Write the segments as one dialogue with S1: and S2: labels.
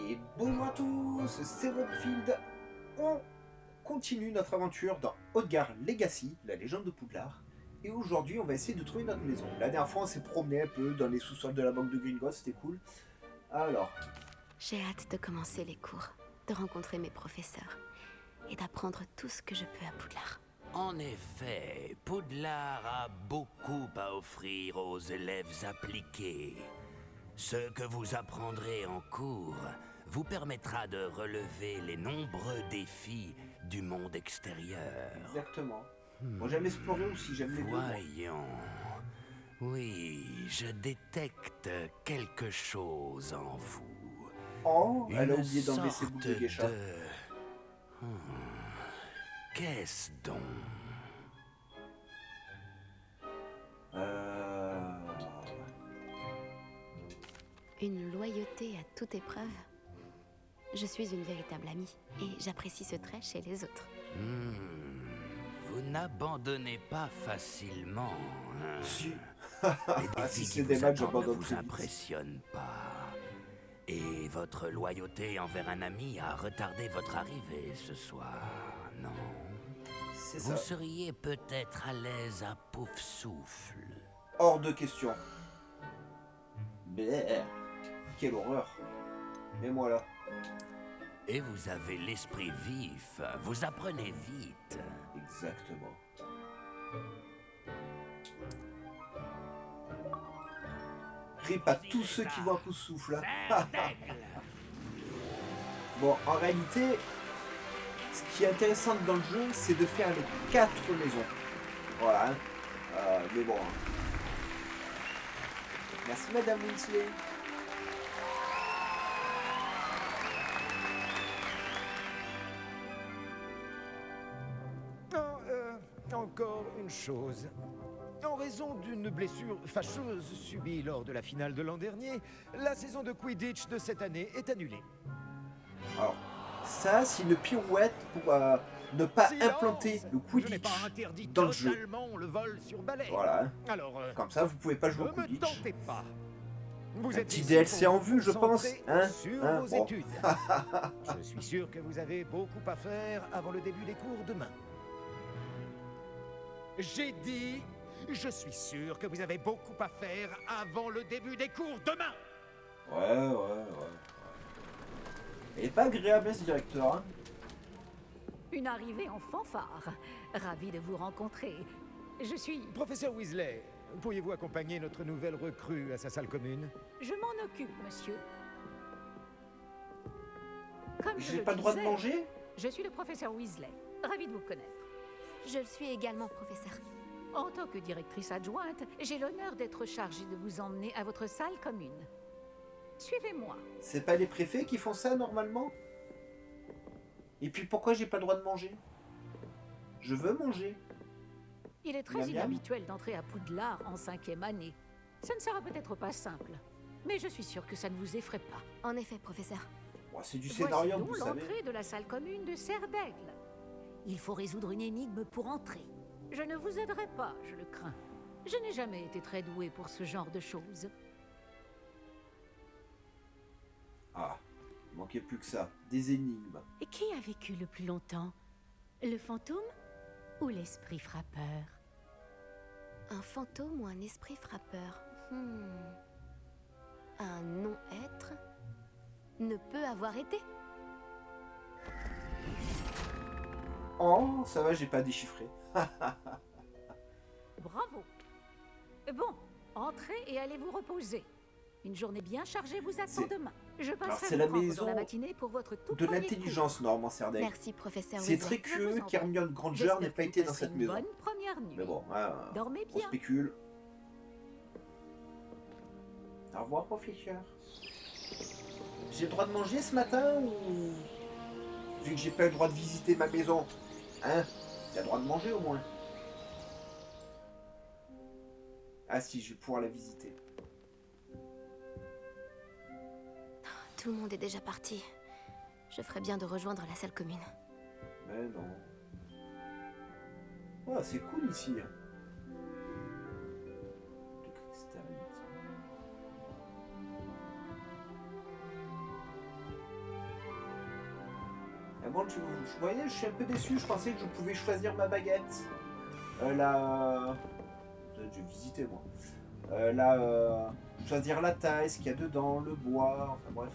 S1: Et bonjour à tous, c'est Rockfield. On continue notre aventure dans Hodgar Legacy, la légende de Poudlard. Et aujourd'hui, on va essayer de trouver notre maison. La dernière fois, on s'est promené un peu dans les sous-sols de la banque de Gringotts, c'était cool. Alors,
S2: J'ai hâte de commencer les cours, de rencontrer mes professeurs et d'apprendre tout ce que je peux à Poudlard.
S3: En effet, Poudlard a beaucoup à offrir aux élèves appliqués. Ce que vous apprendrez en cours vous permettra de relever les nombreux défis du monde extérieur.
S1: exactement. Bon, j'aime explorer aussi, j'aime les deux.
S3: Voyons. Oui, je détecte quelque chose en vous.
S1: Oh, elle a
S3: Une
S1: oublié d'enlever ses boucles de
S3: sorte
S1: geisha.
S3: Qu'est-ce donc?
S2: Une loyauté à toute épreuve. Je suis une véritable amie et j'apprécie ce trait chez les autres.
S3: Vous n'abandonnez pas facilement, hein?
S1: Si.
S3: Les
S1: Ah,
S3: défis
S1: si
S3: qui
S1: c'est des
S3: vous
S1: matchs,
S3: attendent ne
S1: j'abandonne
S3: vous
S1: très vite.
S3: impressionnent pas. Et votre loyauté envers un ami a retardé votre arrivée ce soir, non?
S1: C'est
S3: Vous
S1: ça.
S3: seriez peut-être à l'aise à Pouf Souffle.
S1: Hors de question. Bleh. Quelle horreur. Et moi là.
S3: Et vous avez l'esprit vif, vous apprenez vite.
S1: Exactement. Rip à tous ceux qui voient un coup de souffle. Hein. Bon, en réalité, ce qui est intéressant dans le jeu, c'est de faire les 4 maisons. Voilà. Hein. Mais bon. Hein. Merci Madame Winsley.
S4: Encore une chose. En raison d'une blessure fâcheuse subie lors de la finale de l'an dernier, la saison de Quidditch de cette année est annulée.
S1: Alors, ça, c'est une pirouette pour ne pas
S4: Silence.
S1: implanter le
S4: Je n'ai pas
S1: Quidditch
S4: interdit
S1: dans le jeu.
S4: totalement le vol sur balai.
S1: Voilà. Hein.
S4: Alors,
S1: Comme ça, vous pouvez pas jouer
S4: ne
S1: au
S4: me
S1: Quidditch.
S4: tentez pas. Vous
S1: Un
S4: êtes
S1: petit
S4: ici
S1: DLC
S4: pour
S1: en
S4: vous
S1: vue, je pense.
S4: concentrer
S1: Hein,
S4: sur
S1: hein,
S4: vos
S1: bon.
S4: études. Je suis sûr que vous avez beaucoup à faire avant le début des cours demain. J'ai dit, je suis sûr que vous avez beaucoup à faire avant le début des cours demain.
S1: Ouais. Il est pas agréable, hein, ce directeur. Hein.
S5: Une arrivée en fanfare. Ravi de vous rencontrer. Je suis...
S4: Professeur Weasley, pourriez-vous accompagner notre nouvelle recrue à sa salle commune?
S5: Je m'en occupe, monsieur. Comme je
S1: J'ai
S5: le
S1: pas le droit de
S5: disais,
S1: manger?
S5: Je suis le professeur Weasley. Ravi de vous connaître.
S2: Je le suis également, professeur.
S5: En tant que directrice adjointe, j'ai l'honneur d'être chargée de vous emmener à votre salle commune. Suivez-moi.
S1: C'est pas les préfets qui font ça normalement? Et puis pourquoi j'ai pas le droit de manger? Je veux manger.
S5: Il est très
S1: Miam, miam.
S5: inhabituel d'entrer à Poudlard en 5e année. Ça ne sera peut-être pas simple, mais je suis sûre que ça ne vous effraie pas.
S2: En effet, professeur.
S1: Bon, c'est du
S5: Voici
S1: scénario,
S5: donc
S1: vous savez.
S5: l'entrée de la salle commune de Serre d'Aigle. Il faut résoudre une énigme pour entrer. Je ne vous aiderai pas, je le crains. Je n'ai jamais été très douée pour ce genre de choses.
S1: Ah, il manquait plus que ça. Des énigmes.
S6: Et qui a vécu le plus longtemps? Le fantôme ou l'esprit frappeur?
S2: Un fantôme ou un esprit frappeur? Un non-être ne peut avoir été.
S1: Oh, ça va, j'ai pas déchiffré.
S5: Bravo. Bon, entrez et allez vous reposer. Une journée bien chargée vous attend
S1: C'est-
S5: demain. Je
S1: Alors,
S5: passerai
S1: c'est
S5: vous
S1: la
S5: prendre
S1: maison
S5: dans la matinée pour votre tout
S1: De
S5: premier
S1: l'intelligence, Normand Serdaigle.
S2: Merci, professeur
S1: C'est
S2: Weasley.
S1: très
S5: Je
S1: curieux
S5: vous en
S1: qu'Hermione
S5: prie.
S1: Granger
S5: J'espère
S1: n'ait
S5: que
S1: pas
S5: vous
S1: été dans
S5: passerez
S1: cette
S5: une
S1: maison.
S5: bonne première nuit.
S1: Mais bon,
S5: Dormez
S1: on
S5: bien.
S1: spécule. Au revoir, professeur. J'ai le droit de manger ce matin ou... Vu que j'ai pas le droit de visiter ma maison, hein? T'as le droit de manger au moins. Ah si, je vais pouvoir la visiter.
S2: Tout le monde est déjà parti. Je ferais bien de rejoindre la salle commune.
S1: Mais non. Oh, c'est cool ici. De cristal. Bon, vous voyez, je suis un peu déçu. Je pensais que je pouvais choisir ma baguette. La... Je vais visiter, moi. Choisir la taille, ce qu'il y a dedans, le bois, enfin bref.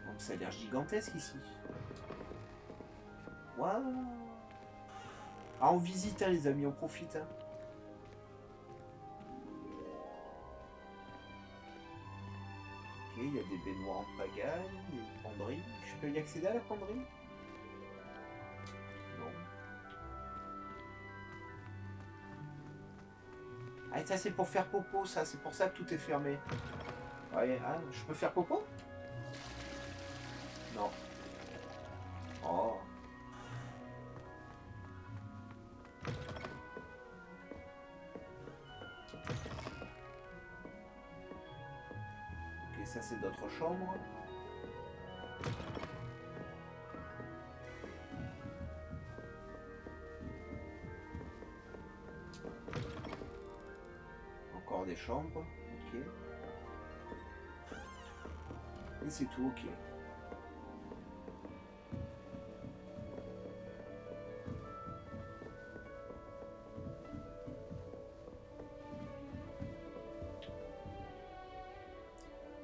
S1: Donc ça a l'air gigantesque ici. Waouh! Ah, on visite, hein, les amis, on profite. Hein. Ok, il y a des baignoires en pagaille, des penderies. Je peux y accéder à la penderie? Non. Ah, ça c'est pour faire popo, ça, c'est pour ça que tout est fermé. Ouais, ah, je peux faire popo? Non. Oh. Ok, ça c'est d'autres chambres. Encore des chambres, ok. Et c'est tout, ok.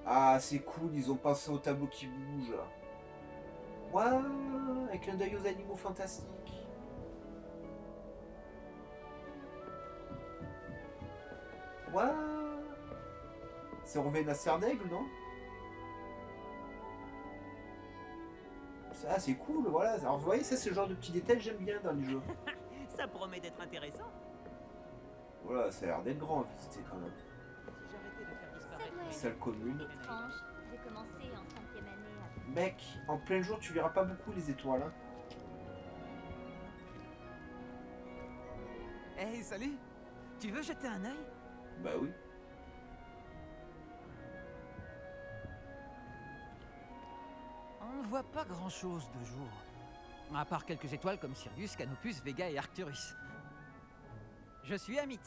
S1: Ah, c'est cool, ils ont pensé au tableau qui bouge. Waouh, avec un œil aux animaux fantastiques. Waouh, c'est Rovena d'aigle, non? Ça, c'est cool, voilà. Alors, vous voyez, ça, c'est le genre de petits détails que j'aime bien dans les jeux.
S7: Ça promet d'être intéressant.
S1: Voilà, ça a l'air d'être grand à visiter quand même.
S7: Si j'arrêtais de faire disparaître les
S1: Salle commune.
S8: Étrange, j'ai commencé en 5e année à...
S1: Mec, en plein jour, tu verras pas beaucoup les étoiles. Hein.
S7: Hey, salut. Tu veux jeter un œil?
S1: Bah oui.
S7: On ne voit pas grand-chose de jour. À part quelques étoiles comme Sirius, Canopus, Vega et Arcturus. Je suis Amit.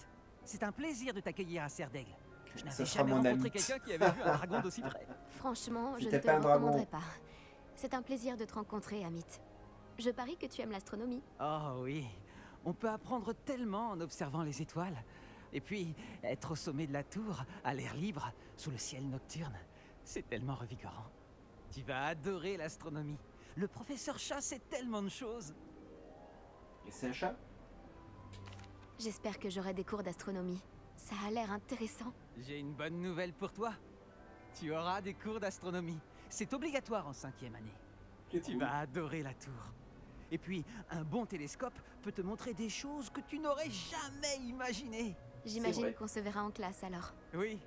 S7: C'est un plaisir de t'accueillir à Serre-d'Aigle. Je
S1: Ça
S7: n'avais
S1: sera
S7: jamais
S1: mon
S7: rencontré
S1: Amit.
S7: quelqu'un qui avait vu un dragon d'aussi près.
S2: Franchement, je ne
S1: C'était
S2: te
S1: pas
S2: le
S1: un dragon.
S2: recommanderais pas. C'est un plaisir de te rencontrer, Amit. Je parie que tu aimes l'astronomie.
S7: Oh oui, on peut apprendre tellement en observant les étoiles. Et puis, être au sommet de la tour, à l'air libre, sous le ciel nocturne, c'est tellement revigorant. Tu vas adorer l'astronomie. Le professeur Chat sait tellement de choses.
S1: Et c'est un chat?
S2: J'espère que j'aurai des cours d'astronomie. Ça a l'air intéressant.
S7: J'ai une bonne nouvelle pour toi. Tu auras des cours d'astronomie. C'est obligatoire en 5e année.
S1: C'est
S7: Tu
S1: cool.
S7: vas adorer la tour. Et puis, un bon télescope peut te montrer des choses que tu n'aurais jamais imaginées.
S2: J'imagine
S1: vrai.
S2: qu'on se verra en classe alors.
S7: Oui.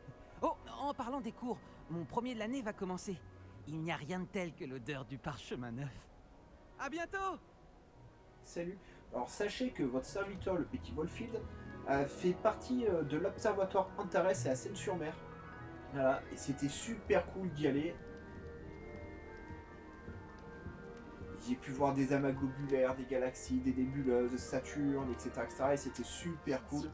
S7: Oh, en parlant des cours, mon premier de l'année va commencer. Il n'y a rien de tel que l'odeur du parchemin neuf. À bientôt!
S1: Salut. Alors sachez que votre serviteur, le petit Wolfield, a fait partie de l'observatoire Antares et à Seyne-sur-Mer. Voilà, et c'était super cool d'y aller. J'ai pu voir des amas globulaires, des galaxies, des nébuleuses, Saturne, etc. Et c'était super cool.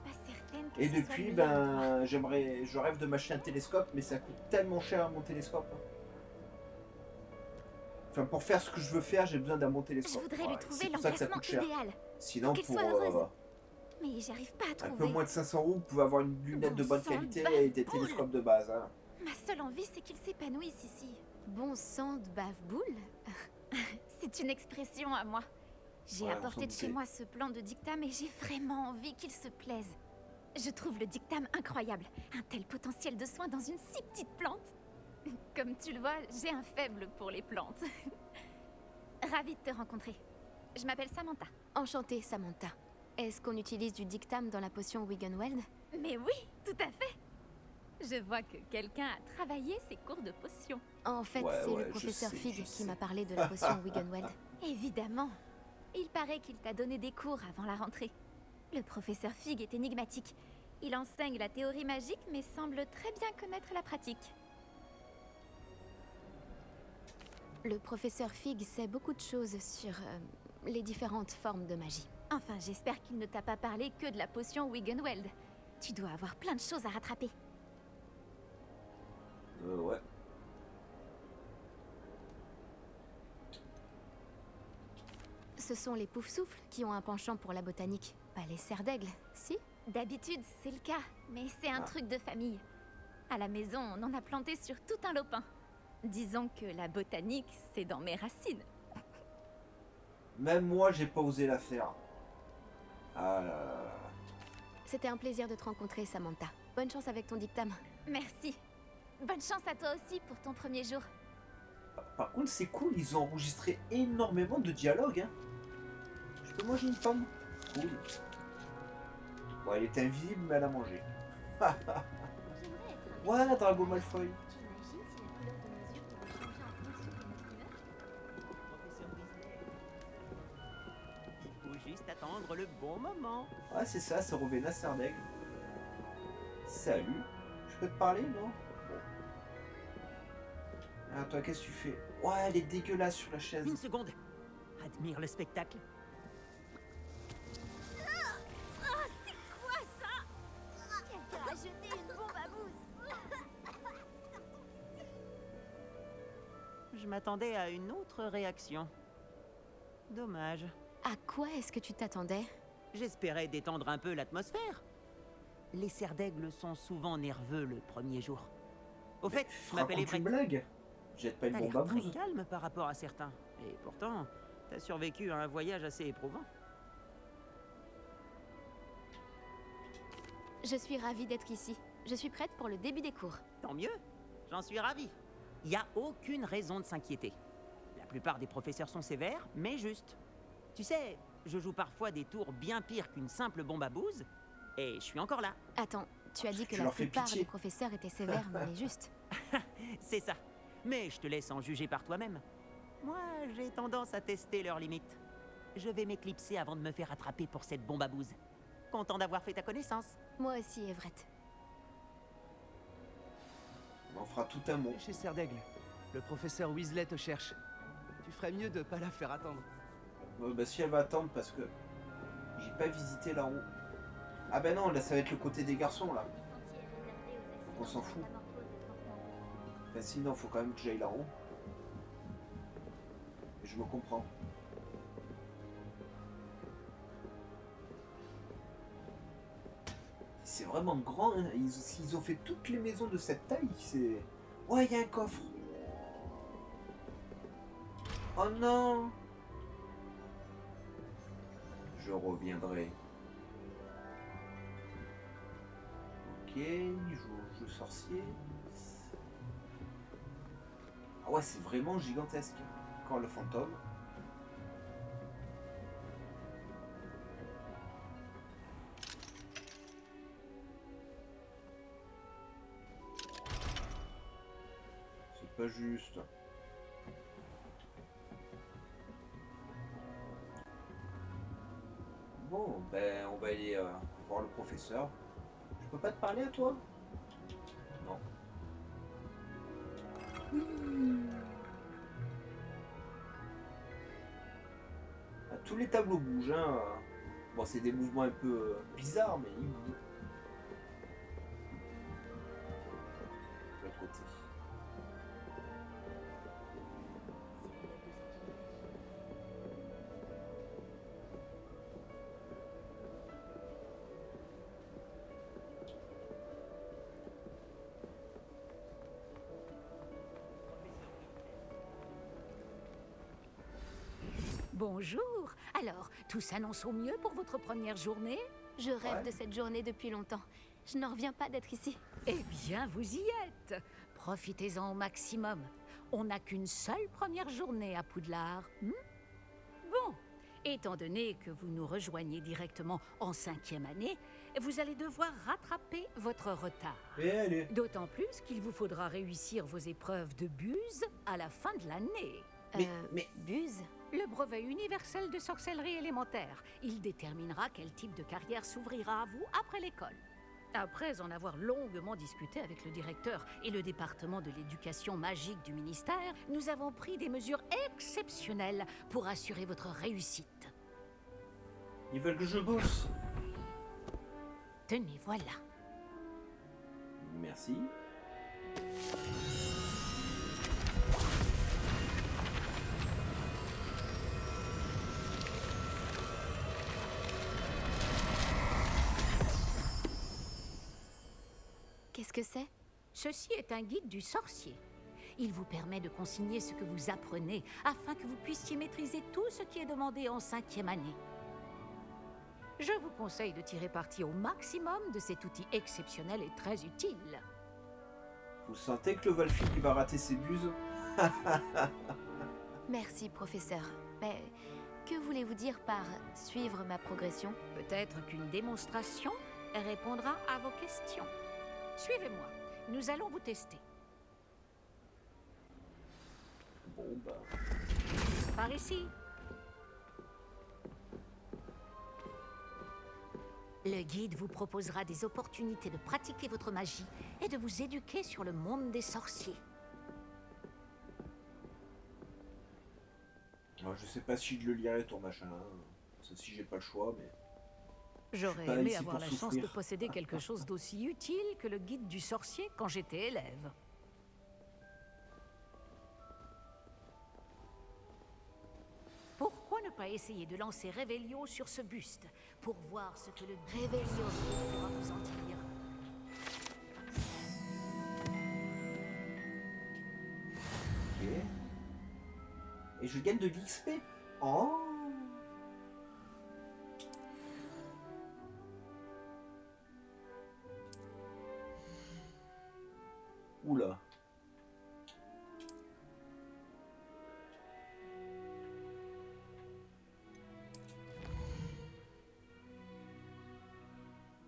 S1: Et depuis, ben, je rêve de m'acheter un télescope, mais ça coûte tellement cher mon télescope. Enfin, pour faire ce que je veux faire, j'ai besoin d'un bon
S8: Je
S1: télescope.
S8: voudrais
S1: Ouais,
S8: lui trouver
S1: c'est pour ça que ça
S8: l'emplacement
S1: coûte cher.
S8: idéal.
S1: Sinon,
S8: qu'elle
S1: pour
S8: soit heureuse. Mais j'arrive pas à
S1: un peu
S8: trouver.
S1: moins de 500 euros, vous pouvez avoir une lunette de
S8: Bon
S1: bonne
S8: sang,
S1: qualité
S8: bave
S1: et des
S8: boule.
S1: télescopes de base. Hein.
S8: Ma seule envie, c'est qu'il s'épanouisse ici.
S2: Bon sang de bave-boule.
S8: C'est une expression à moi. J'ai
S1: Ouais, on
S8: apporté
S1: s'en
S8: de chez
S1: doutait.
S8: moi ce plan de dictame et j'ai vraiment envie qu'il se plaise. Je trouve le dictame incroyable. Un tel potentiel de soins dans une si petite plante. Comme tu le vois, j'ai un faible pour les plantes. Ravie de te rencontrer. Je m'appelle Samantha.
S2: Enchantée, Samantha. Est-ce qu'on utilise du dictame dans la potion Wiggenweld?
S8: Mais oui, tout à fait. Je vois que quelqu'un a travaillé ses cours de potions.
S2: En fait,
S1: Ouais,
S2: c'est
S1: ouais,
S2: le
S1: je
S2: professeur
S1: sais,
S2: Fig
S1: je
S2: qui
S1: sais.
S2: m'a parlé de la potion Wiggenweld.
S8: Évidemment. Il paraît qu'il t'a donné des cours avant la rentrée. Le professeur Fig est énigmatique. Il enseigne la théorie magique, mais semble très bien connaître la pratique.
S2: Le professeur Fig sait beaucoup de choses sur les différentes formes de magie.
S8: Enfin, j'espère qu'il ne t'a pas parlé que de la potion Wiggenweld. Tu dois avoir plein de choses à rattraper.
S1: Ouais.
S2: Ce sont les Poufsouffles qui ont un penchant pour la botanique, pas les cerfs d'aigle, si?
S8: D'habitude, c'est le cas, mais c'est un truc de famille. À la maison, on en a planté sur tout un lopin. Disons que la botanique, c'est dans mes racines.
S1: Même moi, j'ai pas osé la faire. Ah là là là.
S2: C'était un plaisir de te rencontrer, Samantha. Bonne chance avec ton dictame.
S8: Merci. Bonne chance à toi aussi pour ton premier jour.
S1: Par contre, c'est cool, ils ont enregistré énormément de dialogues. Hein. Je peux manger une pomme? Cool. Bon, elle était invisible, mais elle a mangé. Ouais, Drago Malfoy.
S7: Il faut juste attendre le bon moment.
S1: Ouais, c'est ça, c'est Rowena Serdaigle. Salut. Je peux te parler, non? Bon. Ah, toi, qu'est-ce que tu fais? Ouais, elle est dégueulasse sur la chaise.
S7: Une seconde. Admire le spectacle.
S8: C'est quoi ça? Quelqu'un a jeté une bombe à bouse.
S7: Je m'attendais à une autre réaction. Dommage.
S2: À quoi est-ce que tu t'attendais?
S7: J'espérais détendre un peu l'atmosphère. Les cerfs d'aigle sont souvent nerveux le premier jour. Au fait, je m'appelle
S1: Raconte une
S7: Everett.
S1: blague. Jette pas une
S7: T'as
S1: bombe à
S7: l'air très
S1: bouse.
S7: calme par rapport à certains. Et pourtant, t'as survécu à un voyage assez éprouvant.
S2: Je suis ravie d'être ici. Je suis prête pour le début des cours.
S7: Tant mieux, j'en suis ravi. Il n'y a aucune raison de s'inquiéter. La plupart des professeurs sont sévères, mais justes. Tu sais, je joue parfois des tours bien pires qu'une simple bombe à bouse, et je suis encore là.
S2: Attends, tu as dit que
S1: Tu
S2: la
S1: leur fais
S2: plupart
S1: pitié.
S2: des professeurs étaient sévères, mais juste.
S7: C'est ça. Mais je te laisse en juger par toi-même. Moi, j'ai tendance à tester leurs limites. Je vais m'éclipser avant de me faire attraper pour cette bombe à bouse. Content d'avoir fait ta connaissance.
S2: Moi aussi, Everett.
S1: On en fera tout un mot.
S9: Chez Serdaigle, le professeur Weasley te cherche. Tu ferais mieux de pas la faire attendre.
S1: Bah si elle va attendre parce que j'ai pas visité là-haut. Ah ben non, là ça va être le côté des garçons là. Donc on s'en fout. Enfin sinon faut quand même que j'aille là-haut. Et je me comprends. C'est vraiment grand, hein. Ils ont fait toutes les maisons de cette taille, c'est... Ouais, il y a un coffre. Oh non. Je reviendrai. Ok, il joue au jeu sorcier. Ah ouais, c'est vraiment gigantesque. Encore le fantôme. C'est pas juste. Bon, ben on va aller voir le professeur. Je peux pas te parler à toi? Non. Ah, tous les tableaux bougent, hein. Bon, c'est des mouvements un peu bizarres, mais ils bougent. De l'autre côté.
S5: Bonjour. Alors, tout s'annonce au mieux pour votre première journée?
S2: Je rêve
S1: Ouais.
S2: de cette journée depuis longtemps. Je n'en reviens pas d'être ici.
S5: Eh bien, vous y êtes. Profitez-en au maximum. On n'a qu'une seule première journée à Poudlard. Bon, étant donné que vous nous rejoignez directement en 5e année, vous allez devoir rattraper votre retard.
S1: Et allez.
S5: D'autant plus qu'il vous faudra réussir vos épreuves de buse à la fin de l'année.
S1: Mais
S2: Buse?
S5: Le brevet universel de sorcellerie élémentaire. Il déterminera quel type de carrière s'ouvrira à vous après l'école. Après en avoir longuement discuté avec le directeur et le département de l'éducation magique du ministère, nous avons pris des mesures exceptionnelles pour assurer votre réussite.
S1: ils veulent que je bosse.
S5: Tenez, voilà.
S1: Merci.
S2: Qu'est-ce que c'est?
S5: Ceci est un guide du sorcier. Il vous permet de consigner ce que vous apprenez afin que vous puissiez maîtriser tout ce qui est demandé en 5e année. Je vous conseille de tirer parti au maximum de cet outil exceptionnel et très utile.
S1: Vous sentez que le Valfil il va rater ses buses?
S2: Merci, professeur. Mais que voulez-vous dire par suivre ma progression?
S5: Peut-être qu'une démonstration répondra à vos questions. Suivez-moi, nous allons vous tester.
S1: Bon bah...
S5: Par ici. Le guide vous proposera des opportunités de pratiquer votre magie et de vous éduquer sur le monde des sorciers.
S1: Alors, je sais pas si je le lirai ton machin, hein. Ça, si j'ai pas le choix, mais...
S5: J'aurais
S1: pas
S5: aimé
S1: ici
S5: avoir
S1: pour
S5: la chance
S1: souffrir.
S5: de posséder quelque chose d'aussi utile que le guide du sorcier quand j'étais élève. Pourquoi ne pas essayer de lancer Revelio sur ce buste pour voir ce que le Revelio pourra vous en dire?
S1: Ok. Et je gagne de l'XP. Oh. Oula.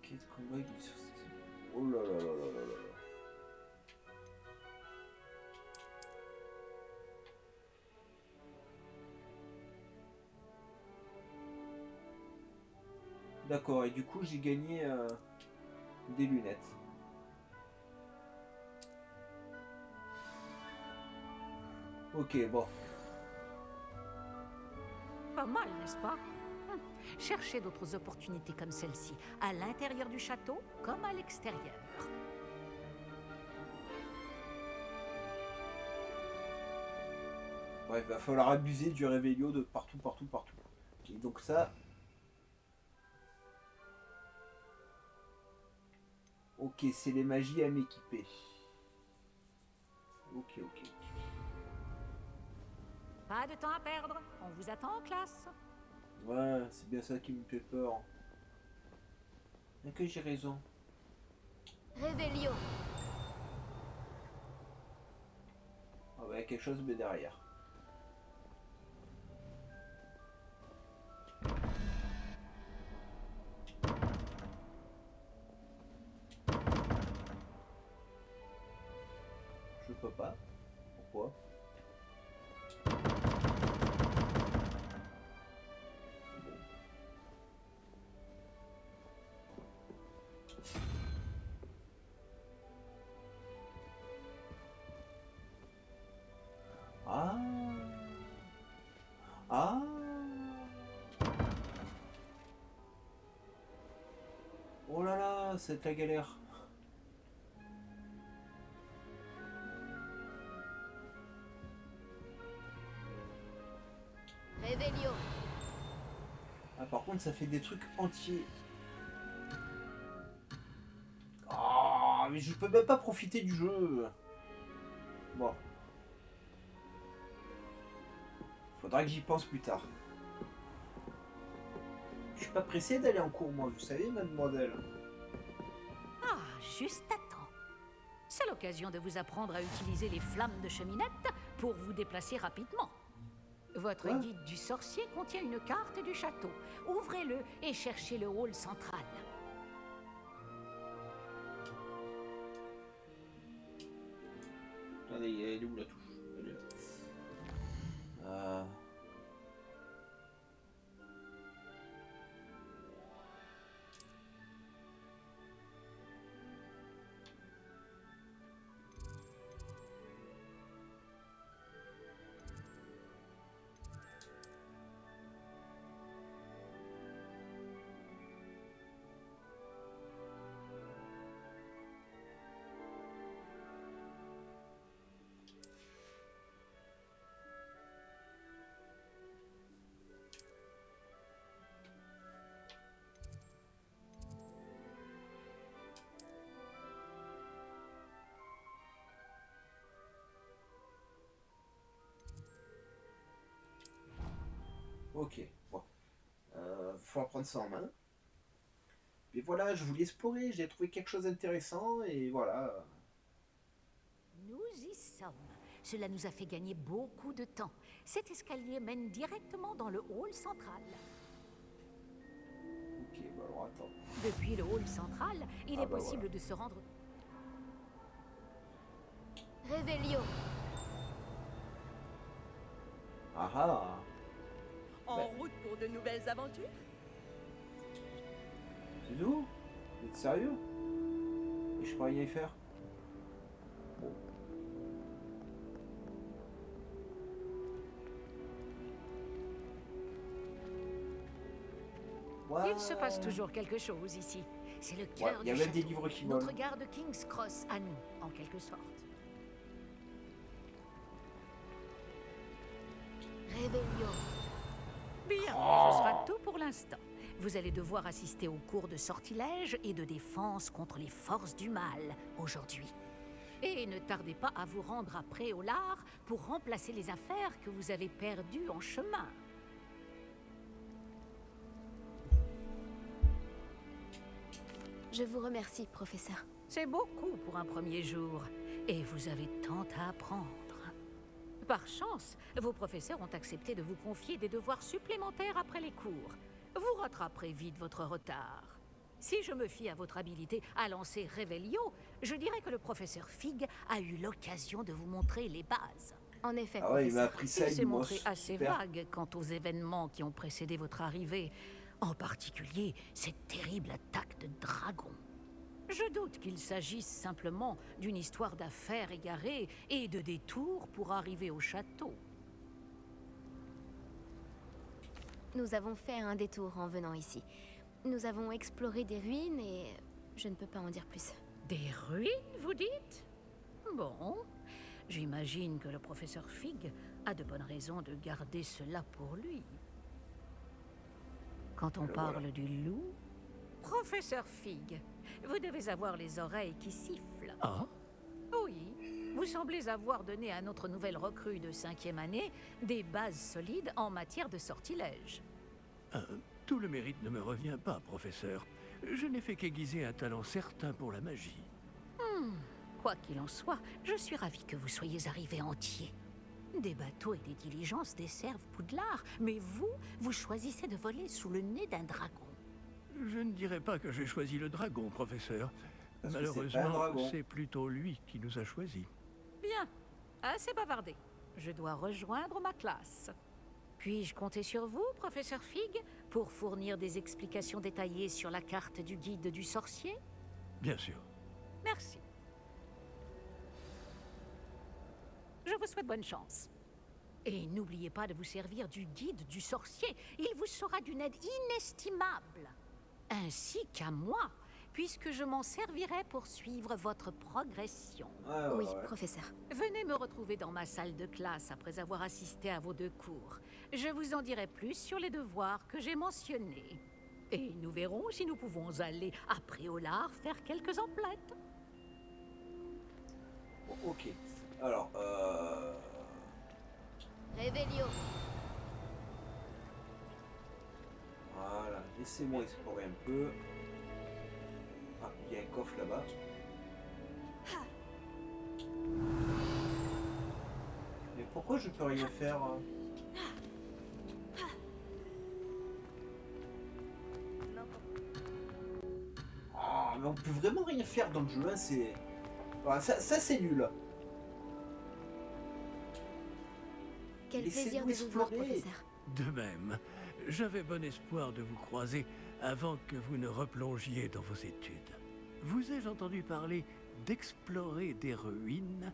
S1: Quête combat guide sur cette... Oh là là là là là là. D'accord, et du coup j'ai gagné des lunettes. Ok, bon.
S5: Pas mal, n'est-ce pas? Cherchez d'autres opportunités comme celle-ci, à l'intérieur du château comme à l'extérieur.
S1: Bref, va falloir abuser du Revelio de partout, partout, partout. Et donc ça... Ok, c'est les magies à m'équiper. Ok, ok.
S5: Pas de temps à perdre, on vous attend en classe.
S1: Ouais, c'est bien ça qui me fait peur. Mais que j'ai raison.
S2: Revelio.
S1: Ah bah, y a quelque chose mais derrière. Je peux pas. Pourquoi? Ah. Ah. Oh là là, c'est la galère.
S2: Revelio.
S1: Ah, par contre, ça fait des trucs entiers. Oh, mais je peux même pas profiter du jeu. Bon. Faudra que j'y pense plus tard. Je suis pas pressé d'aller en cours, moi, vous savez, mademoiselle.
S5: Ah, juste à temps. C'est l'occasion de vous apprendre à utiliser les flammes de cheminette pour vous déplacer rapidement. Votre
S1: Quoi?
S5: guide du sorcier contient une carte du château. Ouvrez-le et cherchez le hall central.
S1: Attendez, elle est où la touche? Elle est là. Ok, bon. Faut prendre ça en main. Et voilà, je voulais explorer, j'ai trouvé quelque chose d'intéressant et voilà.
S5: Nous y sommes. Cela nous a fait gagner beaucoup de temps. Cet escalier mène directement dans le hall central.
S1: Ok, bah alors attends.
S5: Depuis le hall central, il est
S1: bah
S5: possible de se rendre...
S8: Réveillon.
S1: Ah ah.
S10: En route pour de nouvelles aventures?
S1: C'est nous? Vous êtes sérieux? Et je peux rien y faire? Bon.
S5: Il se passe toujours quelque chose ici. C'est le cœur
S1: il y a
S5: du
S1: même des
S5: château.
S1: livres qui volent.
S5: Notre gare de King's Cross à nous, en quelque sorte.
S8: Réveillon.
S5: Bien, ce sera tout pour l'instant. Vous allez devoir assister aux cours de sortilège et de défense contre les forces du mal aujourd'hui. Et ne tardez pas à vous rendre à Préolard pour remplacer les affaires que vous avez perdues en chemin.
S2: Je vous remercie, professeur.
S5: C'est beaucoup pour un premier jour, et vous avez tant à apprendre. Par chance, vos professeurs ont accepté de vous confier des devoirs supplémentaires après les cours. Vous rattraperez vite votre retard. Si je me fie à votre habilité à lancer Réveillon, je dirais que le professeur Fig a eu l'occasion de vous montrer les bases.
S2: En effet,
S1: Ah ouais, il m'a
S2: professeur.
S1: appris ça,
S5: Il s'est
S1: il
S5: montré
S1: bosse.
S5: assez
S1: Super.
S5: vague quant aux événements qui ont précédé votre arrivée. En particulier, cette terrible attaque de dragon. Je doute qu'il s'agisse simplement d'une histoire d'affaires égarées et de détours pour arriver au château.
S2: Nous avons fait un détour en venant ici. Nous avons exploré des ruines et je ne peux pas en dire plus.
S5: Des ruines, vous dites? Bon, j'imagine que le professeur Fig a de bonnes raisons de garder cela pour lui. Quand on parle du loup... Professeur Fig, vous devez avoir les oreilles qui sifflent.
S3: Ah?
S5: Oui, vous semblez avoir donné à notre nouvelle recrue de 5e année des bases solides en matière de sortilège.
S3: Tout le mérite ne me revient pas, professeur. Je n'ai fait qu'aiguiser un talent certain pour la magie.
S5: Quoi qu'il en soit, je suis ravie que vous soyez arrivé entier. Des bateaux et des diligences desservent Poudlard, mais vous choisissez de voler sous le nez d'un dragon.
S3: Je ne dirais pas que j'ai choisi le dragon, professeur.
S1: Parce que c'est pas un
S3: Malheureusement,
S1: dragon.
S3: c'est plutôt lui qui nous a choisis.
S5: Bien, assez bavardé. Je dois rejoindre ma classe. Puis-je compter sur vous, professeur Fig, pour fournir des explications détaillées sur la carte du guide du sorcier?
S3: Bien sûr.
S5: Merci. Je vous souhaite bonne chance. Et n'oubliez pas de vous servir du guide du sorcier. Il vous sera d'une aide inestimable. Ainsi qu'à moi, puisque je m'en servirai pour suivre votre progression.
S2: Oui, professeur.
S5: Venez me retrouver dans ma salle de classe après avoir assisté à vos 2 cours. Je vous en dirai plus sur les devoirs que j'ai mentionnés. Et nous verrons si nous pouvons aller à Préolard faire quelques emplettes.
S1: Bon, ok. Alors,
S8: Réveillon.
S1: voilà. Laissez-moi explorer un peu. Ah, il y a un coffre là-bas. Mais pourquoi je peux rien faire hein? Ah, mais on peut vraiment rien faire dans le jeu, hein, c'est... Voilà, ça c'est nul.
S2: Quel
S1: Laissez-nous
S2: plaisir de vous voir,
S1: explorer.
S2: professeur.
S3: De même, j'avais bon espoir de vous croiser avant que vous ne replongiez dans vos études. Vous ai-je entendu parler d'explorer des ruines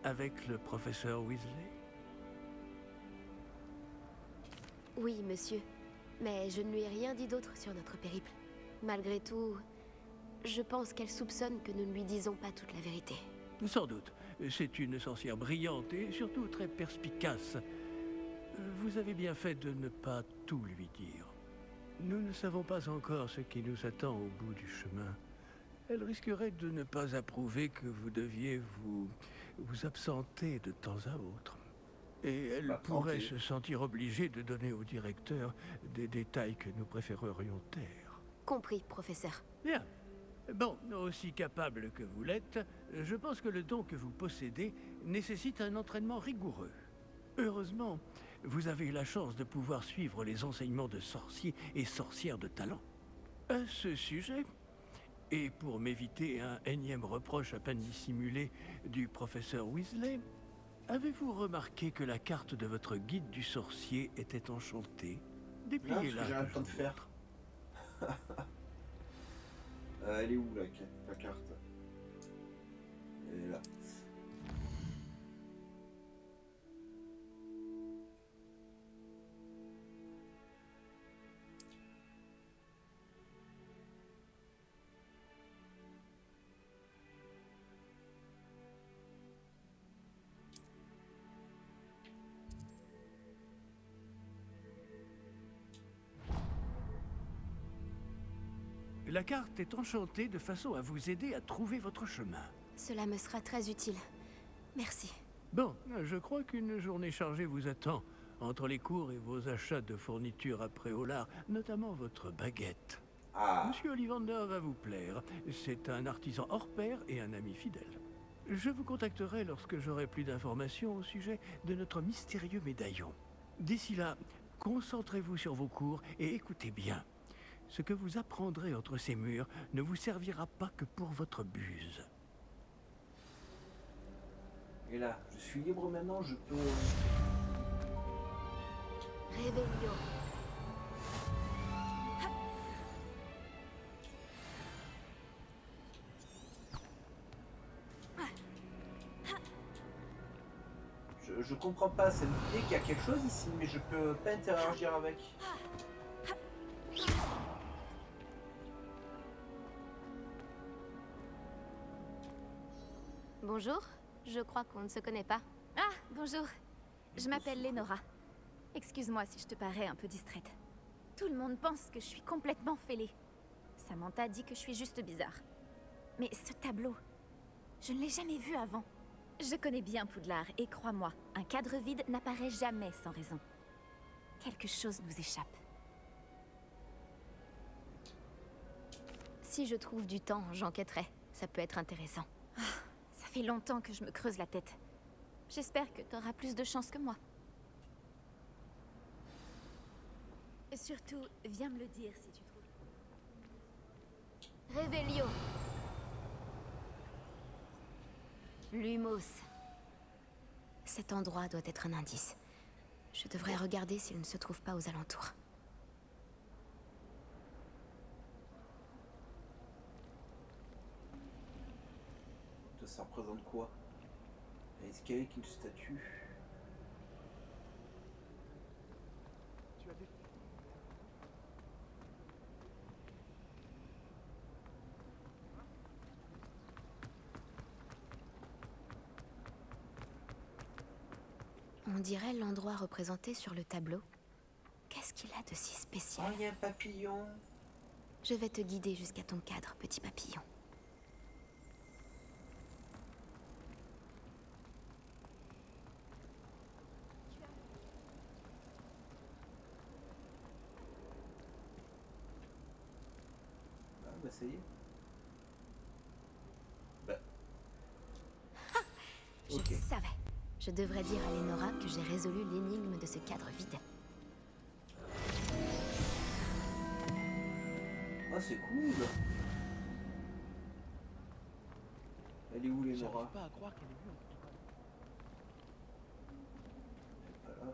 S3: avec le professeur Weasley?
S2: Oui, monsieur. Mais je ne lui ai rien dit d'autre sur notre périple. Malgré tout, je pense qu'elle soupçonne que nous ne lui disons pas toute la vérité.
S3: Sans doute. C'est une sorcière brillante et surtout très perspicace. Vous avez bien fait de ne pas tout lui dire. Nous ne savons pas encore ce qui nous attend au bout du chemin. Elle risquerait de ne pas approuver que vous deviez vous absenter de temps à autre.
S11: Et elle
S1: Bah,
S11: pourrait
S1: ok.
S11: se sentir obligée de donner au directeur des détails que nous préférerions taire.
S2: Compris, professeur.
S11: Bien. Bon, aussi capable que vous l'êtes, je pense que le don que vous possédez nécessite un entraînement rigoureux. Heureusement, vous avez eu la chance de pouvoir suivre les enseignements de sorciers et sorcières de talent. À ce sujet, et pour m'éviter un énième reproche à peine dissimulé du professeur Weasley, avez-vous remarqué que la carte de votre guide du sorcier était enchantée?
S1: Non,
S11: Dépliez-la.
S1: parce que j'ai rien
S11: que
S1: le
S11: je
S1: temps de
S11: vous
S1: faire.
S11: montre.
S1: Elle est où la carte? Elle est là.
S11: La carte est enchantée de façon à vous aider à trouver votre chemin.
S2: Cela me sera très utile. Merci.
S11: Bon, je crois qu'une journée chargée vous attend, entre les cours et vos achats de fournitures à Préolard, notamment votre baguette.
S1: Ah,
S11: Monsieur Ollivander va vous plaire. C'est un artisan hors pair et un ami fidèle. Je vous contacterai lorsque j'aurai plus d'informations au sujet de notre mystérieux médaillon. D'ici là, concentrez-vous sur vos cours et écoutez bien. Ce que vous apprendrez entre ces murs ne vous servira pas que pour votre buse.
S1: et là, je suis libre maintenant, je peux...
S2: Réveillon.
S1: Je comprends pas, ça me dit qu'il y a quelque chose ici, mais je peux pas interagir avec.
S2: Bonjour. Je crois qu'on ne se connaît pas.
S8: Ah, bonjour. Je m'appelle Lénora. Excuse-moi si je te parais un peu distraite. Tout le monde pense que je suis complètement fêlée. Samantha dit que je suis juste bizarre. Mais ce tableau, je ne l'ai jamais vu avant. Je connais bien Poudlard et crois-moi, un cadre vide n'apparaît jamais sans raison. Quelque chose nous échappe.
S2: Si je trouve du temps, j'enquêterai. Ça peut être intéressant.
S8: Ça fait longtemps que je me creuse la tête. J'espère que tu auras plus de chance que moi. Surtout, viens me le dire si tu trouves.
S2: Réveillon. Lumos. Cet endroit doit être un indice. Je devrais regarder s'il ne se trouve pas aux alentours.
S1: Ça représente quoi? Un escalier avec une statue.
S2: On dirait l'endroit représenté sur le tableau. Qu'est-ce qu'il a de si
S1: Oh,
S2: spécial?
S1: il y a un papillon.
S2: Je vais te guider jusqu'à ton cadre, petit papillon.
S1: Ah, bah ça y est. Bah.
S2: Je
S1: Ok.
S2: le savais. Je devrais dire à Lénora que j'ai résolu l'énigme de ce cadre vide.
S1: Ah, c'est cool. Elle est où, les Nora?
S9: J'arrive pas à croire qu'elle est venue.
S1: Elle est pas là.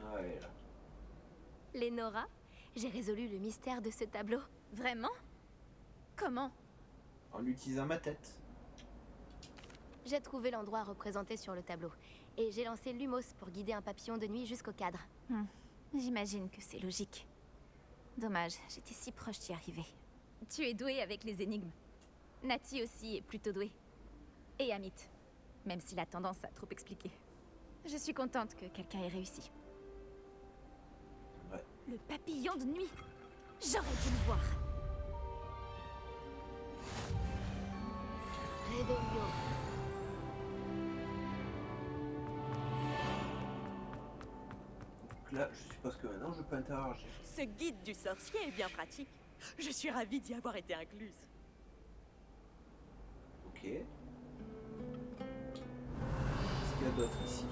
S1: Ah, elle est là.
S2: Lénora, j'ai résolu le mystère de ce tableau.
S8: Vraiment? Comment?
S1: En utilisant ma tête.
S2: J'ai trouvé l'endroit représenté sur le tableau. Et j'ai lancé Lumos pour guider un papillon de nuit jusqu'au cadre.
S8: J'imagine que c'est logique. Dommage, j'étais si proche d'y arriver. Tu es douée avec les énigmes. Nati aussi est plutôt douée. Et Amit, même s'il a tendance à trop expliquer. Je suis contente que quelqu'un ait réussi.
S1: Ouais.
S8: Le papillon de nuit! J'aurais dû le voir!
S2: Revelio.
S1: Donc là, je suppose que maintenant je peux interagir.
S10: Ce guide du sorcier est bien pratique. Je suis ravie d'y avoir été incluse.
S1: Ok. Qu'est-ce qu'il y a d'autre ici?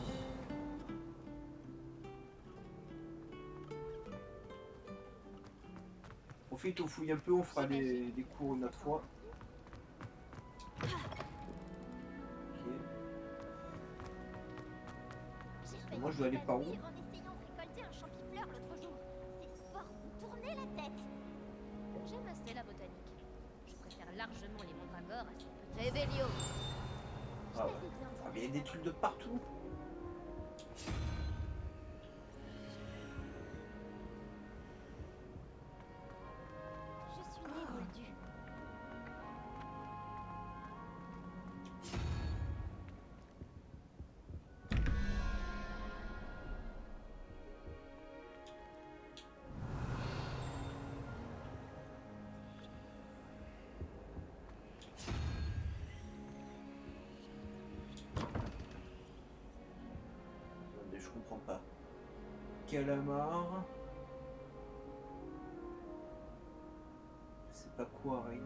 S1: Profite, on fouille un peu, on fera des cours une autre fois. Ok. Moi je dois aller par où?
S8: En essayant de récolter un champifleur l'autre jour. Ces sports font tourner la tête. J'aime assez la botanique. Je préfère largement les mandragores à ces petits...
S2: Revelio.
S1: Ah ouais. Ah mais il y a des trucs de partout.
S8: Je suis née moldue.
S1: Mais je comprends pas. Calamar. Je sais pas quoi araignée.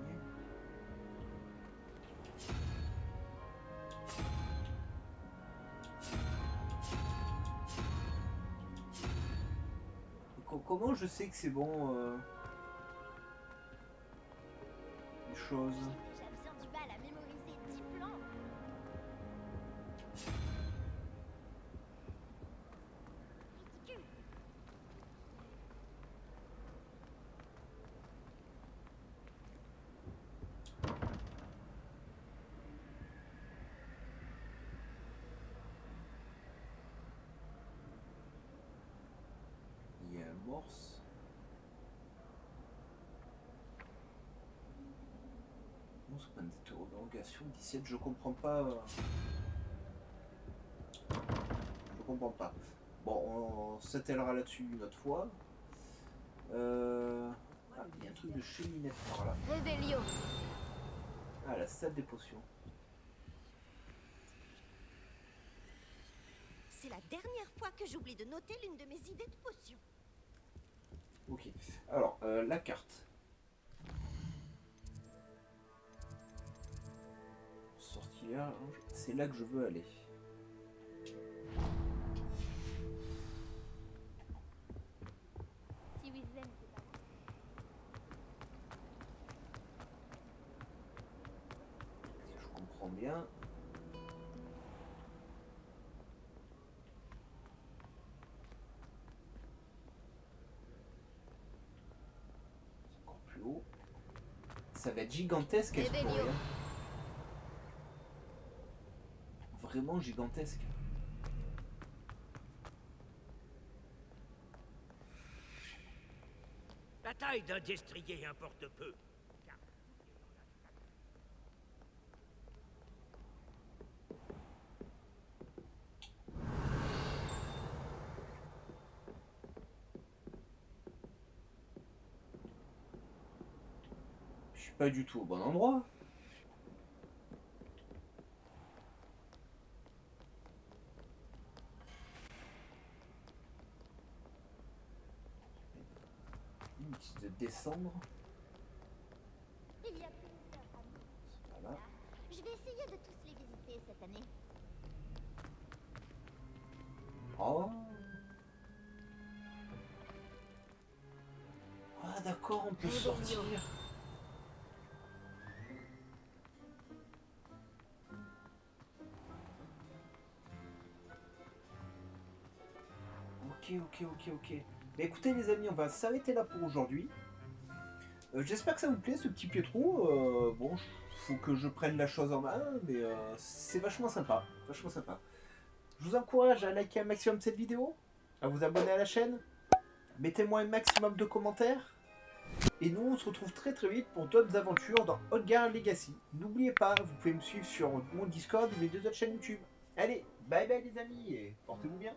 S1: Comment je sais que c'est bon les choses?
S8: J'ai bien du mal à mémoriser 10 plans. Ridicule.
S1: Il y a amorce. Non, c'est pas une interrogation. 17, je comprends pas. Je comprends pas. Bon, on s'attellera là-dessus une autre fois. Ah, il y a un truc de cheminette par là.
S2: Revelio.
S1: Ah, la salle des potions.
S8: C'est la dernière fois que j'oublie de noter l'une de mes idées de potion.
S1: Ok. Alors, la carte. Sortilège, c'est là que je veux aller.
S8: Si Weasley n'était pas là.
S1: Si je comprends bien. C'est encore plus haut. Ça va être gigantesque à explorer.
S2: Revelio.
S1: Vraiment gigantesque.
S3: La taille d'un destrier importe peu.
S1: Je suis pas du tout au bon endroit. De descendre.
S8: Il y a plusieurs amis.
S1: C'est pas là.
S8: Je vais essayer de tous les visiter cette année.
S1: Oh. Ah d'accord, on peut sortir. Ok. Mais écoutez les amis, on va s'arrêter là pour aujourd'hui. J'espère que ça vous plaît ce petit Pietro. Bon, faut que je prenne la chose en main, mais c'est vachement sympa. Vachement sympa. Je vous encourage à liker un maximum cette vidéo, à vous abonner à la chaîne, mettez-moi un maximum de commentaires. Et nous on se retrouve très vite pour d'autres aventures dans Outgard Legacy. N'oubliez pas, vous pouvez me suivre sur mon Discord et mes 2 autres chaînes YouTube. Allez, bye bye les amis et portez-vous bien.